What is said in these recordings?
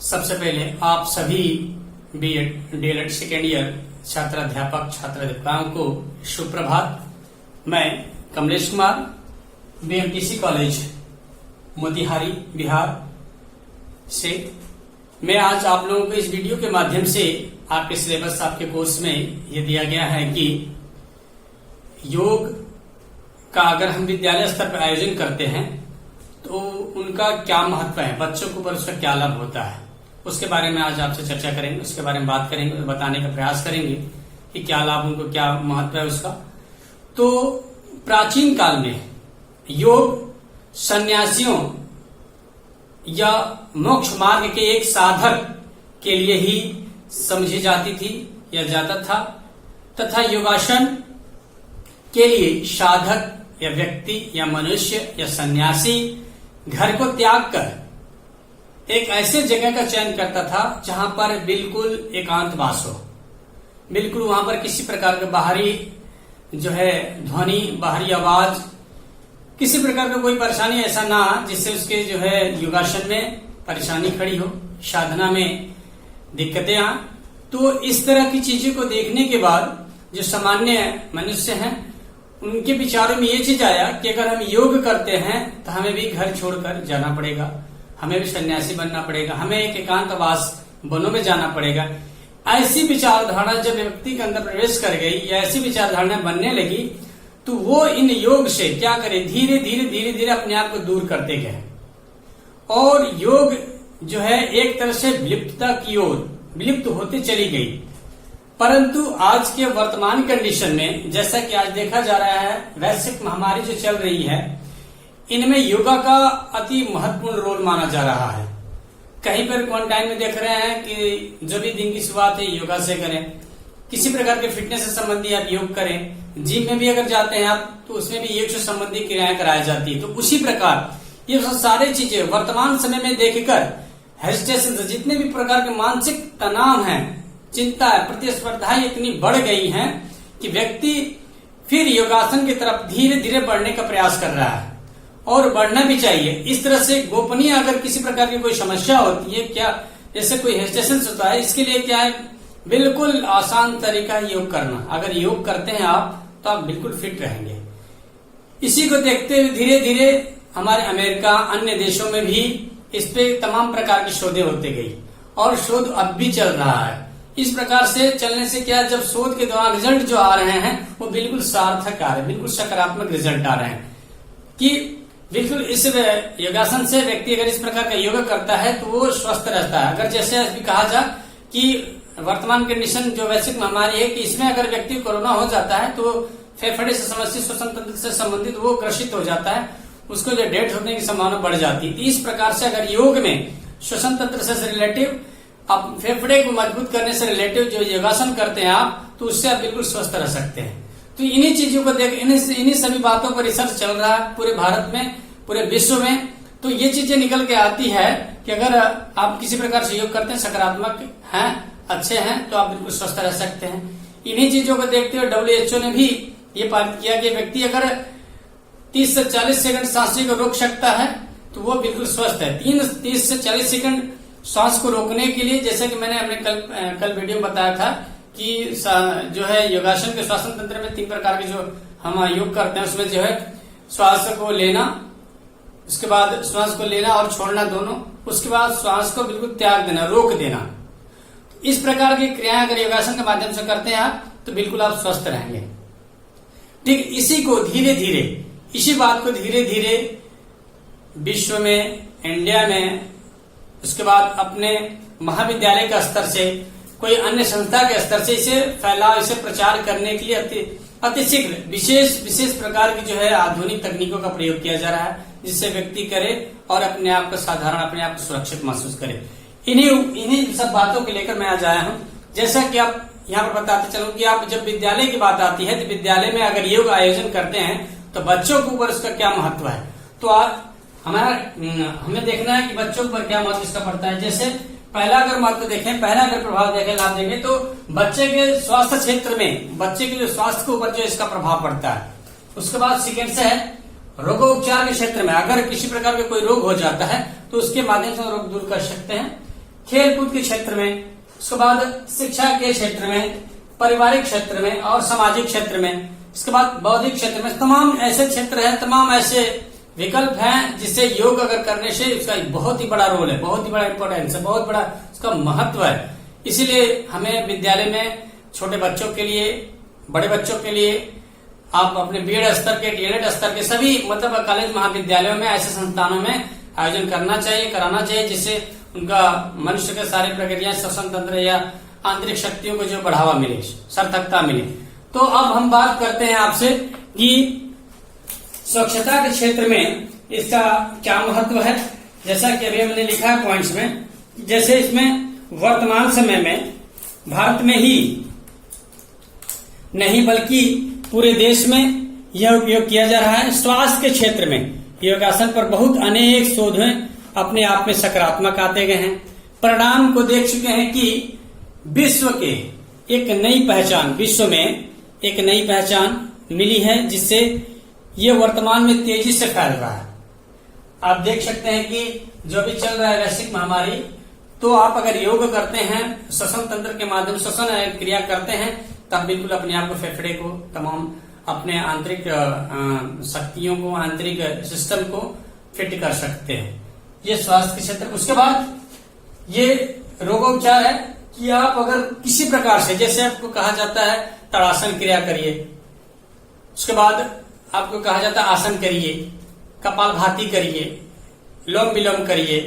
सबसे पहले आप सभी बीएड डीएलएड सेकेंड ईयर छात्राध्यापक छात्राध्यापिकाओं को सुप्रभात। मैं कमलेश कुमार बीएमटीसी कॉलेज मोतिहारी बिहार से मैं आज आप लोगों को इस वीडियो के माध्यम से आपके सिलेबस आपके कोर्स में ये दिया गया है कि योग का अगर हम विद्यालय स्तर पर आयोजन करते हैं तो उनका क्या महत्व है, बच्चों के ऊपर उसका क्या लाभ होता है, उसके बारे में आज आपसे चर्चा करेंगे, उसके बारे में बात करेंगे और बताने का प्रयास करेंगे कि क्या लाभ, उनको क्या महत्व है उसका। तो प्राचीन काल में योग सन्यासियों या मोक्ष मार्ग के एक साधक के लिए ही समझी जाती थी या जाता था, तथा योगासन के लिए साधक या व्यक्ति या मनुष्य या सन्यासी घर को त्याग कर एक ऐसे जगह का चयन करता था जहां पर बिल्कुल एकांतवास हो, बिल्कुल वहां पर किसी प्रकार का बाहरी जो है ध्वनि, बाहरी आवाज, किसी प्रकार का कोई परेशानी ऐसा ना जिससे उसके जो है योगासन में परेशानी खड़ी हो, साधना में दिक्कतें आ। तो इस तरह की चीजों को देखने के बाद जो सामान्य मनुष्य हैं उनके विचारों में ये चीज आया कि अगर हम योग करते हैं तो हमें भी घर छोड़कर जाना पड़ेगा, हमें भी सन्यासी बनना पड़ेगा, हमें एक एकांतवास वनों में जाना पड़ेगा। ऐसी विचारधारा जब व्यक्ति के अंदर प्रवेश कर गई या ऐसी विचारधारा बनने लगी तो वो इन योग से क्या करे, धीरे धीरे अपने आप को दूर करते गए और योग जो है एक तरह से विलुप्तता की ओर विलुप्त होते चली गई। परंतु आज के वर्तमान कंडीशन में जैसा कि आज देखा जा रहा है, वैश्विक महामारी जो चल रही है, इनमें योगा का अति महत्वपूर्ण रोल माना जा रहा है। कहीं पर क्वारंटाइन में देख रहे हैं कि जो भी दिन की शुरुआत है योगा से करें, किसी प्रकार के फिटनेस से संबंधी आप योग करें, जिम में भी अगर जाते हैं आप तो उसमें भी योग से संबंधी क्रियाएं कराई जाती है। तो उसी प्रकार ये सारी चीजें वर्तमान समय में देखकर हेजिटेशन, जितने भी प्रकार के मानसिक तनाव हैं, चिंता है, प्रतिस्पर्धाएं इतनी बढ़ गई हैं कि व्यक्ति फिर योगासन की तरफ धीरे धीरे बढ़ने का प्रयास कर रहा है और बढ़ना भी चाहिए। इस तरह से गोपनीय अगर किसी प्रकार की कोई समस्या होती है, क्या जैसे कोई हेजिटेशन होता है, इसके लिए क्या है, बिल्कुल आसान तरीका है योग करना। अगर योग करते हैं आप तो आप बिल्कुल फिट रहेंगे। इसी को देखते हुए धीरे धीरे हमारे अमेरिका, अन्य देशों में भी इस पे तमाम प्रकार की शोधें होती गई और शोध अब भी चल रहा है। इस प्रकार से चलने से क्या, जब शोध के दौरान रिजल्ट जो आ रहे हैं वो बिल्कुल सार्थक आ रहे हैं, बिल्कुल सकारात्मक रिजल्ट आ रहे हैं कि बिल्कुल इस योगासन से व्यक्ति अगर इस प्रकार का योग करता है तो वो स्वस्थ रहता है। अगर जैसे अभी कहा जाए कि वर्तमान कंडीशन जो वैश्विक महामारी है कि इसमें अगर व्यक्ति कोरोना हो जाता है तो फेफड़े से समस्या, श्वसन तंत्र से संबंधित वो ग्रसित हो जाता है, उसको जो डेथ होने की संभावना बढ़ जाती है। इस प्रकार से अगर योग में श्वसन तंत्र से रिलेटिव, आप फेफड़े को मजबूत करने से रिलेटिव जो योगासन करते हैं आप, तो उससे आप बिल्कुल स्वस्थ रह सकते हैं। तो इन्हीं चीजों को देख, इन्हीं सभी बातों पर रिसर्च चल रहा है पूरे भारत में, पूरे विश्व में। तो ये चीजें निकल के आती है कि अगर आप किसी प्रकार से योग करते हैं, सकारात्मक हैं, अच्छे हैं, तो आप बिल्कुल स्वस्थ रह सकते हैं। इन्हीं चीजों को देखते हुए WHO ने भी ये पारित किया कि व्यक्ति अगर 30 से 40 सेकंड सांसें को रोक सकता है तो वो बिल्कुल स्वस्थ है। 30 से 40 सेकंड सांस को रोकने के लिए, जैसे कि मैंने अपने कल वीडियो में बताया था कि जो है योगासन के श्वसन तंत्र में 3 प्रकार के जो हम योग करते हैं उसमें जो है श्वास को लेना, उसके बाद श्वास को लेना और छोड़ना दोनों, उसके बाद श्वास को बिल्कुल त्याग देना, रोक देना। इस प्रकार की क्रियाएं अगर योगासन के माध्यम से करते हैं आप तो बिल्कुल आप स्वस्थ रहेंगे। ठीक इसी को धीरे धीरे, इसी बात को धीरे धीरे विश्व में, इंडिया में, उसके बाद अपने महाविद्यालय का स्तर से, कोई अन्य संस्था के स्तर से इसे फैलाव, इसे प्रचार करने के लिए अतिशीघ्र विशेष प्रकार की जो है आधुनिक तकनीकों का प्रयोग किया जा रहा है, जिससे व्यक्ति करे और अपने आप को साधारण, अपने आप को सुरक्षित महसूस करे। इन्हीं सब बातों को लेकर मैं आज आया हूँ। जैसा कि आप यहाँ पर बताते चलो कि आप जब विद्यालय की बात आती है तो विद्यालय में अगर योग आयोजन करते हैं तो बच्चों के ऊपर उसका क्या महत्व है, तो हमें देखना है कि बच्चों पर क्या महत्व इसका पड़ता है। जैसे पहला अगर महत्व देखें, पहला अगर प्रभाव देखें, लाभ देखें तो बच्चे के स्वास्थ्य क्षेत्र में, बच्चे के जो स्वास्थ्य के ऊपर जो इसका प्रभाव पड़ता है। उसके बाद सेकेंड से है रोगोपचार के क्षेत्र में, अगर किसी प्रकार का कोई रोग हो जाता है तो उसके माध्यम से रोग दूर कर सकते हैं। खेल कूद के क्षेत्र में, उसके बाद शिक्षा के क्षेत्र में, पारिवारिक क्षेत्र में और सामाजिक क्षेत्र में, इसके बाद बौद्धिक क्षेत्र में, तमाम ऐसे क्षेत्र हैं, तमाम ऐसे विकल्प हैं जिससे योग अगर करने से उसका बहुत ही बड़ा रोल है, बहुत ही बड़ा इंपॉर्टेंस है, बहुत बड़ा उसका महत्व है। इसीलिए हमें विद्यालय में छोटे बच्चों के लिए, बड़े बच्चों के लिए, आप अपने बीएड स्तर के, डीएलएड स्तर के सभी मतलब कॉलेज महाविद्यालयों में ऐसे संस्थानों में आयोजन करना चाहिए, कराना चाहिए, जिससे उनका मनुष्य के सारी प्रक्रिया, श्वसन तंत्र या आंतरिक शक्तियों को जो बढ़ावा मिले, सार्थकता मिले। तो अब हम बात करते हैं आपसे कि स्वच्छता के क्षेत्र में इसका क्या महत्व है। जैसा कि अभी हमने लिखा है पॉइंट्स में, जैसे इसमें वर्तमान समय में भारत में ही नहीं बल्कि पूरे देश में यह उपयोग किया जा रहा है। स्वास्थ्य के क्षेत्र में योगासन पर बहुत अनेक शोध अपने आप में सकारात्मक आते गए हैं। परिणाम को देख चुके हैं कि विश्व के एक नई पहचान, विश्व में एक नई पहचान मिली है, जिससे ये वर्तमान में तेजी से फैल रहा है। आप देख सकते हैं कि जो भी चल रहा है वैश्विक महामारी, तो आप अगर योग करते हैं, श्वसन तंत्र के माध्यम श्वसन क्रिया करते हैं, तब बिल्कुल अपने आप को, फेफड़े को, तमाम अपने आंतरिक शक्तियों को, आंतरिक सिस्टम को फिट कर सकते हैं। ये स्वास्थ्य के क्षेत्र। उसके बाद ये रोगोपचार है कि आप अगर किसी प्रकार से, जैसे आपको कहा जाता है ताड़ासन क्रिया करिए, उसके बाद आपको कहा जाता है आसन करिए, कपालभाति करिए, लोम विलोम करिए,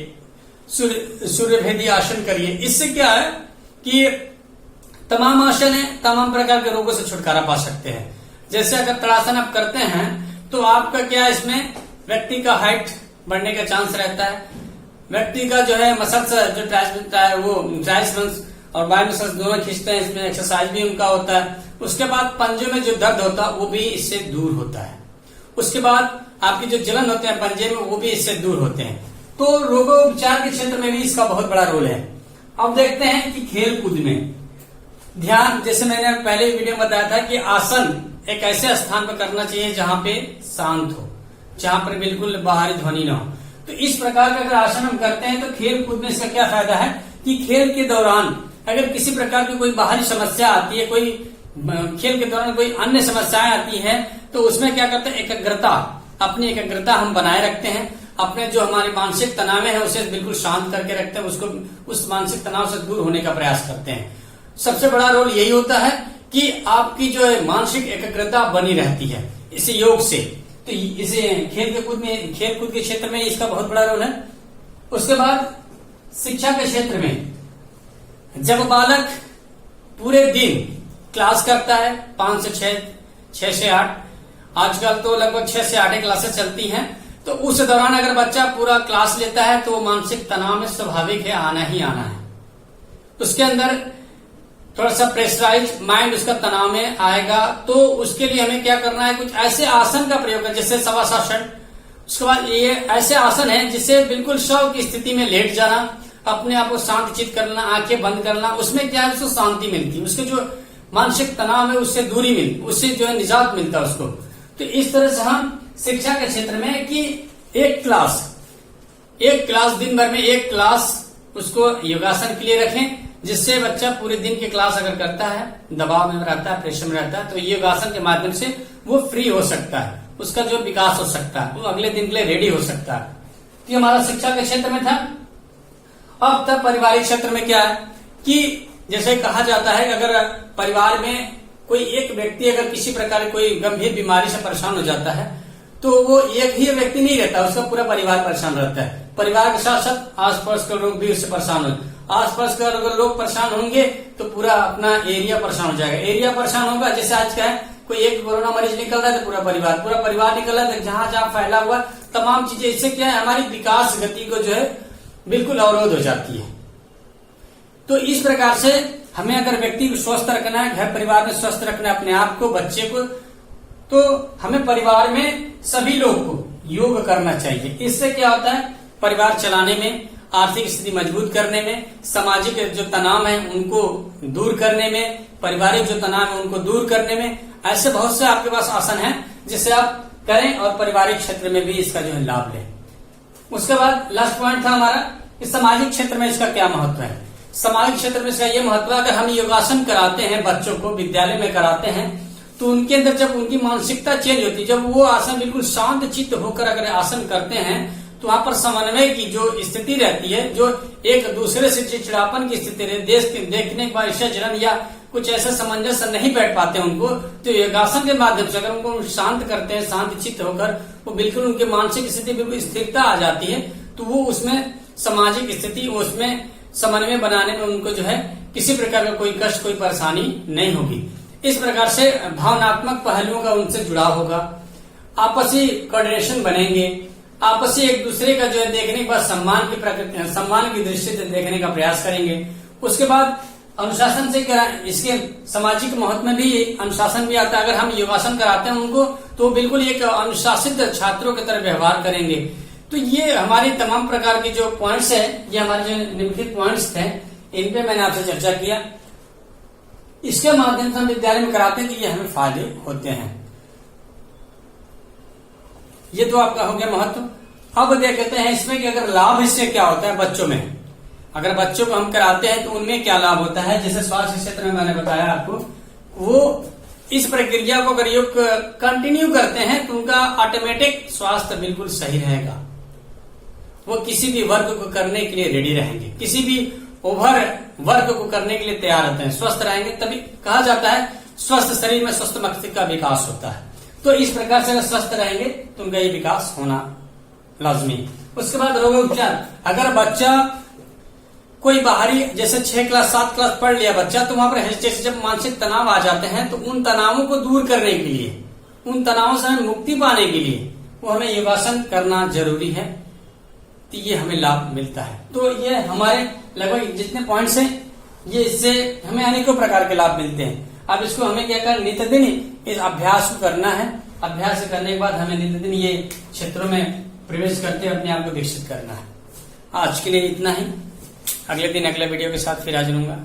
सूर्यभेदी आसन करिए। इससे क्या है कि तमाम आसन है, तमाम प्रकार के रोगों से छुटकारा पा सकते हैं। जैसे अगर ताड़ासन आप करते हैं तो आपका क्या, इसमें व्यक्ति का हाइट बढ़ने का चांस रहता है, व्यक्ति का जो है मसल्स जो ट्रांसमिट है वो ट्रांसमेंस और बायोमसल्स दोनों खींचते हैं, इसमें एक्सरसाइज भी उनका होता है। उसके बाद पंजे में जो दर्द होता है वो भी इससे दूर होता है। उसके बाद आपकी जो जलन होते हैं पंजे में, वो भी इससे दूर होते हैं। तो रोगोपचार के क्षेत्र में भी इसका बहुत बड़ा रोल है। अब देखते हैं कि खेल कूद में ध्यान, जैसे मैंने पहले वीडियो में बताया था कि आसन एक ऐसे स्थान पर करना चाहिए जहां पे शांत हो, जहां पर बिल्कुल बाहरी ध्वनि ना हो। तो इस प्रकार का अगर आसन हम करते हैं तो खेल कूद में इसका क्या फायदा है कि खेल के दौरान अगर किसी प्रकार की कोई बाहरी समस्या आती है, कोई खेल के दौरान कोई अन्य समस्याएं आती है, तो उसमें क्या करते हैं, एकाग्रता, अपनी एकाग्रता हम बनाए रखते हैं, अपने जो हमारे मानसिक तनाव है उसे बिल्कुल शांत करके रखते हैं, उसको उस मानसिक तनाव से दूर होने का प्रयास करते हैं। सबसे बड़ा रोल यही होता है कि आपकी जो है मानसिक एकाग्रता बनी रहती है इस योग से। तो इसे खेल कूद के क्षेत्र में इसका बहुत बड़ा रोल है। उसके बाद शिक्षा के क्षेत्र में जब बालक पूरे दिन क्लास करता है, 5 से 6, 6 से 8, आजकल तो लगभग 6 से 8 क्लासेस चलती हैं, तो उस दौरान अगर बच्चा पूरा क्लास लेता है तो मानसिक तनाव में स्वाभाविक है आना ही आना है। उसके अंदर थोड़ा सा प्रेशराइज माइंड उसका तनाव में आएगा। तो उसके लिए हमें क्या करना है, कुछ ऐसे आसन का प्रयोग है जैसे शवासन। उसके बाद ये ऐसे आसन है जिससे बिल्कुल शव की स्थिति में लेट जाना, अपने आप को शांत चित करना, आंखें बंद करना। उसमें क्या है, उसको शांति मिलती है, उसके जो मानसिक तनाव है उससे दूरी मिलती, उससे जो है निजात मिलता है उसको। तो इस तरह से हम शिक्षा के क्षेत्र में कि एक क्लास दिन भर में एक क्लास उसको योगासन के लिए रखें, जिससे बच्चा पूरे दिन की क्लास अगर करता है, दबाव में रहता है, प्रेशर में रहता है, तो योगासन के माध्यम से वो फ्री हो सकता है, उसका जो विकास हो सकता है, वो अगले दिन के लिए रेडी हो सकता है। तो हमारा शिक्षा के क्षेत्र में था। अब तक पारिवारिक क्षेत्र में क्या है कि जैसे कहा जाता है कि अगर परिवार में कोई एक व्यक्ति अगर किसी प्रकार की कोई गंभीर बीमारी से परेशान हो जाता है, तो वो एक ही व्यक्ति नहीं रहता, उसका पूरा परिवार परेशान रहता है। परिवार के साथ साथ आसपास के लोग भी उससे परेशान हो, आसपास के अगर लोग परेशान होंगे तो पूरा अपना एरिया परेशान हो जाएगा। एरिया परेशान होगा, जैसे आज का है कोई एक कोरोना मरीज निकल रहा है तो पूरा परिवार निकल रहा है, जहां जहां फैला हुआ तमाम चीजें। इससे क्या है, हमारी विकास गति को जो है बिल्कुल अवरोध हो जाती है। तो इस प्रकार से हमें अगर व्यक्ति को स्वस्थ रखना है, घर परिवार में स्वस्थ रखना है अपने आप को, बच्चे को, तो हमें परिवार में सभी लोग को योग करना चाहिए। इससे क्या होता है, परिवार चलाने में, आर्थिक स्थिति मजबूत करने में, सामाजिक जो तनाव है उनको दूर करने में, पारिवारिक जो तनाव है उनको दूर करने में, ऐसे बहुत से आपके पास आसन हैं जिसे आप करें और पारिवारिक क्षेत्र में भी इसका जो है लाभ लें। उसके बाद लास्ट पॉइंट था हमारा कि सामाजिक क्षेत्र में इसका क्या महत्व है। सामाजिक क्षेत्र में इसका यह महत्व है, अगर हम योगासन कराते हैं बच्चों को, विद्यालय में कराते हैं, तो उनके अंदर जब उनकी मानसिकता चेंज होती है, जब वो आसन बिल्कुल शांत चित्त होकर अगर आसन करते हैं, तो वहां पर समन्वय की जो स्थिति रहती है, जो एक दूसरे से चिड़चिड़ापन की स्थिति रहती, देखने के बाद ईर्ष्या या कुछ ऐसा सामंजस्य नहीं बैठ पाते उनको, तो योगासन के माध्यम से अगर उनको शांत करते हैं, शांत चित्त होकर, वो बिल्कुल उनकी मानसिक स्थिति बिल्कुल स्थिरता आ जाती है, तो वो उसमें सामाजिक स्थिति, उसमें समन्वय बनाने में उनको जो है किसी प्रकार का कोई कष्ट, कोई परेशानी नहीं होगी। इस प्रकार से भावनात्मक पहलुओं का उनसे जुड़ाव होगा, आपसी कोऑर्डिनेशन बनेंगे, आपसी एक दूसरे का जो है देखने के बाद सम्मान की दृष्टि से देखने का प्रयास करेंगे। उसके बाद अनुशासन से इसके सामाजिक महत्व में भी अनुशासन भी आता है। अगर हम योगासन कराते हैं उनको, तो बिल्कुल एक अनुशासित छात्रों की तरह व्यवहार करेंगे। तो ये हमारी तमाम प्रकार के जो पॉइंट्स है, ये हमारे जो निम्नलिखित पॉइंट्स थे, इन पे मैंने आपसे चर्चा किया। इसके माध्यम से हम विद्यालय में कराते हैं, तो ये हमें फायदे होते हैं। ये तो आपका हो गया महत्व। अब देखते हैं इसमें कि अगर लाभ इससे क्या होता है बच्चों में। अगर बच्चों को हम कराते हैं तो उनमें क्या लाभ होता है। जैसे स्वास्थ्य क्षेत्र में मैंने बताया आपको, वो इस प्रक्रिया को अगर योग कंटिन्यू करते हैं तो उनका ऑटोमेटिक स्वास्थ्य बिल्कुल सही रहेगा। वो किसी भी वर्क को करने के लिए रेडी रहेंगे, किसी भी ओवर वर्क को करने के लिए तैयार रहते हैं, स्वस्थ रहेंगे। तभी कहा जाता है स्वस्थ शरीर में स्वस्थ मस्तिष्क का विकास होता है। तो इस प्रकार से अगर स्वस्थ रहेंगे तो उनका ये विकास होना लाजमी। उसके बाद रोग उपचार। अगर बच्चा कोई बाहरी जैसे 6 क्लास 7 क्लास पढ़ लिया बच्चा, तो वहां पर जैसे जब मानसिक तनाव आ जाते हैं, तो उन तनावों को दूर करने के लिए, उन तनावों से हमें मुक्ति पाने के लिए वो हमें योगासन करना जरूरी है। तो ये हमें लाभ मिलता है। तो ये हमारे लगभग जितने पॉइंट्स हैं, ये इससे हमें अनेकों प्रकार के लाभ मिलते हैं। अब इसको हमें क्या करना, नित्यदिन इस अभ्यास को करना है। अभ्यास करने के बाद हमें नित्यदिन ये क्षेत्रों में प्रवेश करते अपने आप को विकसित करना है। आज के लिए इतना ही। अगले दिन अगले वीडियो के साथ फिर हाजिर होऊंगा।